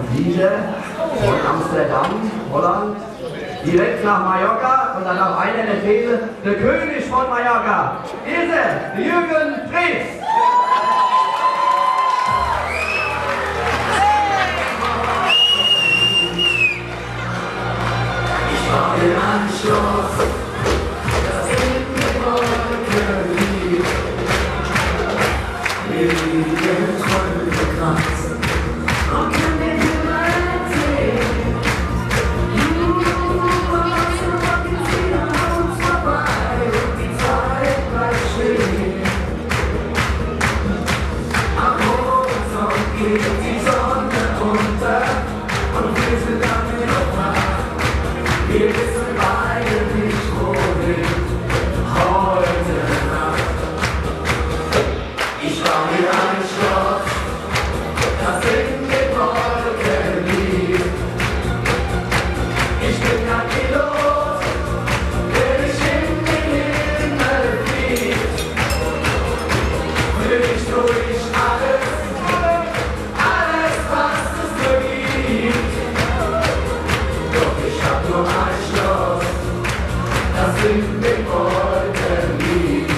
Fliege von Amsterdam, Holland, direkt nach Mallorca und dann auf einer der These, der König von Mallorca, der Jürgen Drees. Ich war den Anschluss, das in den Wolken liegt, wie den Träumen gekratzt. Geht die Sonne unter und wir sind dann wieder wach. Wir wissen beide nicht, wohin heute Nacht. Ich baue mir ein Schloss, das in den Wolken liegt. Ich bin ein Pilot, der dich in den Himmel fliegt. Will ich durch alles. In den Wolken liegt.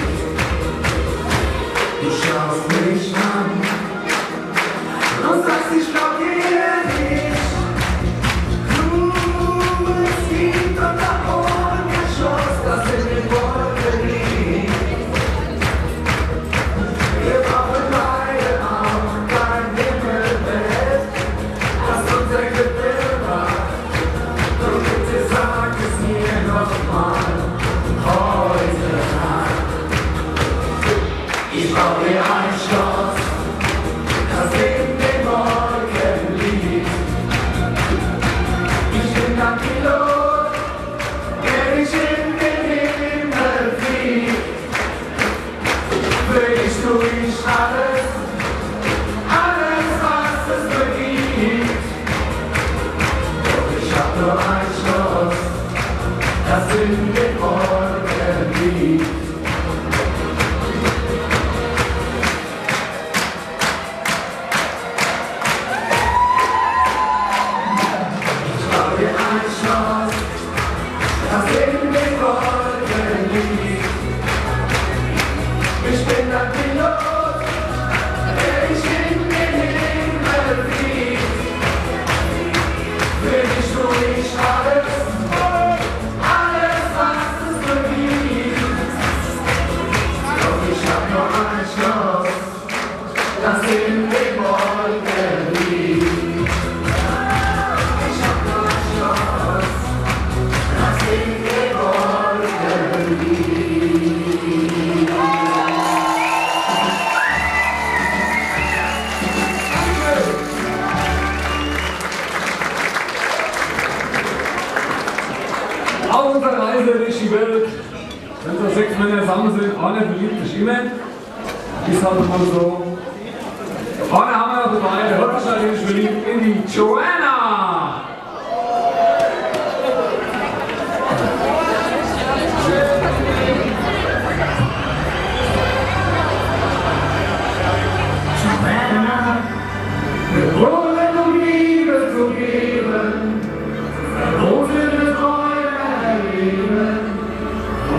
Du schaust mich an und sagst, ich glaub dir nicht. Es gibt doch da oben ein Schloss, das in den Wolken liegt. Wir brauchen beide auch kein Himmelbett, das unser Gefühl macht. Und bitte sag es mir noch mal. Ich baue mir ein Schloss, das in den Wolken liegt. Ich bin ein Pilot, der dich in den Himmel fliegt. Will ich durch alles, was es beginnt. Doch ich hab nur ein Schloss, das in den Wolken liegt. Das in den Wolken liegt. Ich bin ein Pilot, der dich in den Himmel fliegt. Will ich durch alles, was es beginnt. Doch ich hab nur ein Schloss, das in den Wolken liegt. Ich hab nur ein Schloss, das in den Wolken liegt. Auf unserer Reise durch die Welt, wenn so 6 Männer zusammen sind, einer verliebt sich immer. Ist halt mal so. Vorne haben wir noch dabei, der Hottenstein ist verliebt in die Joanna.